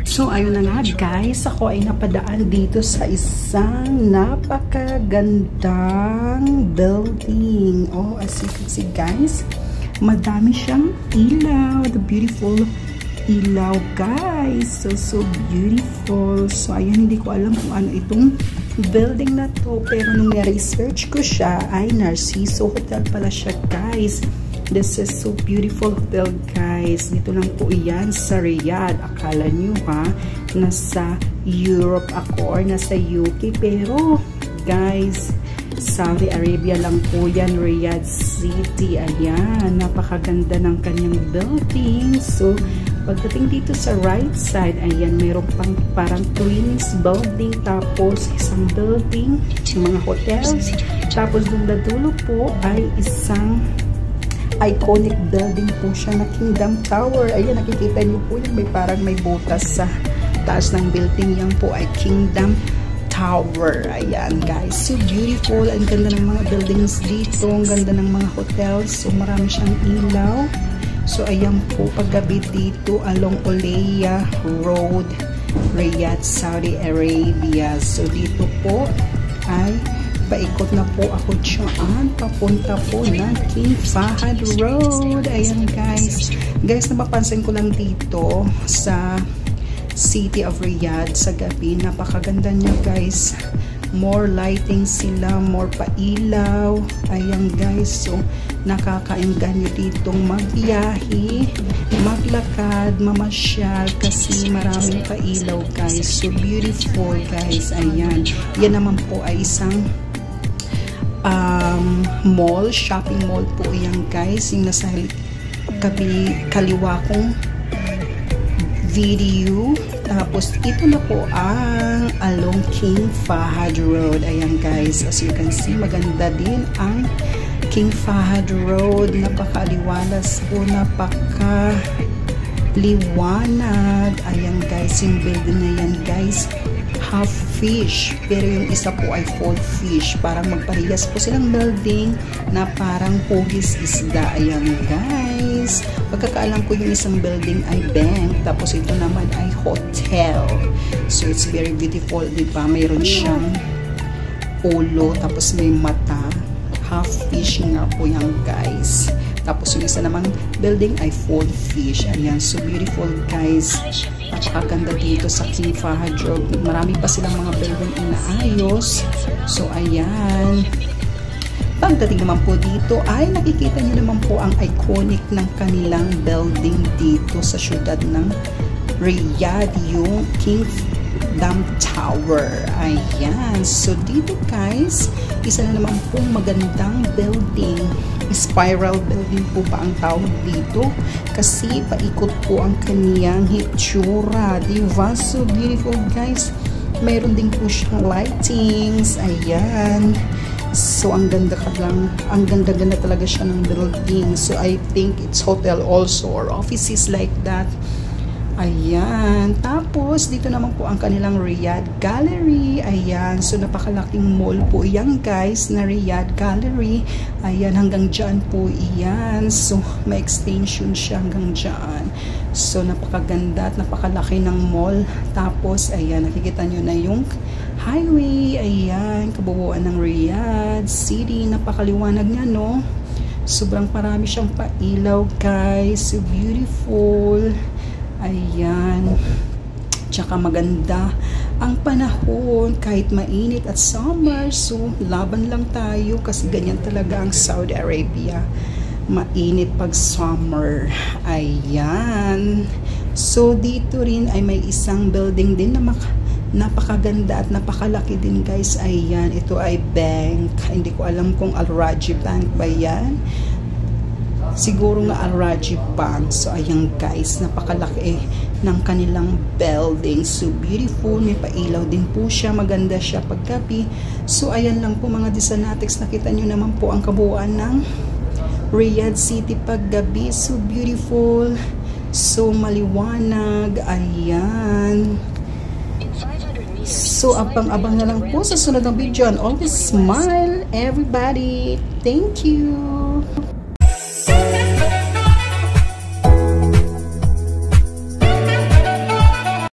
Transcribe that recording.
So ayun na nga guys, ako ay napadaan dito sa isang napakagandang building. Oh, as you can see guys, madami siyang ilaw. The beautiful ilaw guys. So beautiful. So ayun, hindi ko alam kung ano itong building na to. Pero nung na-research ko siya, ay Narciso Hotel pala siya guys. This is so beautiful hotel guys. Dito lang po iyan sa Riyadh. Akala nyo ha, nasa Europe ako or nasa UK. Pero guys, Saudi Arabia lang po yan. Riyadh City. Ayan, napakaganda ng kanyang building. So, pagdating dito sa right side, ayan, mayroon pang parang twins building. Tapos, isang building, mga hotels. Tapos, doon na dulo po ay isang iconic building po siya na Kingdom Tower. Ayan, nakikita niyo po yung parang may butas sa taas ng building. Yan po ay Kingdom Tower. Ayan guys, so beautiful. Ang ganda ng mga buildings dito. Ang ganda ng mga hotels. So marami siyang ilaw. So ayan po, paggabi dito along Oleya Road, Riyadh, Saudi Arabia. So dito po ay paikot na po ako dyan, papunta po ng King Fahad Road. Ayan guys. Guys, napapansin ko lang dito sa City of Riyadh sa gabi. Napakaganda niya guys. More lighting sila, more pailaw. Ayan guys. So, nakakainggan nyo ditong magbiyahe, maglakad, mamasyal kasi maraming pailaw guys. So, beautiful guys. Ayan. Yan naman po ay isang mall, shopping mall po yan guys, yung nasa kaliwa kong video. Tapos ito na po ang along King Fahad Road. Ayan guys, as you can see, maganda din ang King Fahad Road. Napakaliwalas po, napakaliwanag. Ayan guys, yung building na yan guys, half fish, pero yung isa po ay full fish. Parang magparehas po silang building na parang hugis isda. Ayan guys, pagkakaalam ko yung isang building ay bank, tapos ito naman ay hotel. So it's very beautiful, diba? Mayroon siyang ulo, tapos may mata, half fish nga po yan guys. Tapos yung isa namang building ay full fish. Ayan, so beautiful guys. Napakaganda dito sa King Fahad Road. Marami pa silang mga building inaayos. So ayan. Pagdating naman po dito ay nakikita niyo naman po ang iconic ng kanilang building dito sa syudad ng Riyadh, yung Kingdom Tower. Ayan. So dito guys, isa na naman po magandang building. Spiral building po ba ang tawag dito? Kasi paikot po ang kaniyang hitsura. Diba? So beautiful guys. Mayroon din po siyang lightings. Ayan. So ang ganda ka lang. Ang ganda-ganda talaga siya ng building. So I think it's hotel also or offices like that. Ayan. Tapos, dito naman po ang kanilang Riyadh Gallery. Ayan. So, napakalaking mall po yan, guys, na Riyadh Gallery. Ayan, hanggang dyan po iyan. So, may extension siya hanggang dyan. So, napakaganda at napakalaki ng mall. Tapos, ayan, nakikita nyo na yung highway. Ayan, kabuuan ng Riyadh City. Napakaliwanag niya, no? Sobrang marami siyang pailaw, guys. So, beautiful. Ayan. Tsaka maganda ang panahon kahit mainit at summer. So, laban lang tayo kasi ganyan talaga ang Saudi Arabia. Mainit pag summer. Ayan. So, dito rin ay may isang building din na napakaganda at napakalaki din guys. Ayan. Ito ay bank. Hindi ko alam kung Al Rajhi Bank ba yan. Siguro nga Al Rajhi Bank. So, ayan guys, napakalaki ng kanilang building. So, beautiful. May pailaw din po siya. Maganda siya paggabi. So, ayan lang po mga Disanatics. Nakita nyo naman po ang kabuuan ng Riyadh City paggabi. So, beautiful. So, maliwanag. Ayan. So, abang-abang na lang po sa sunod ng video. And always smile, everybody. Thank you.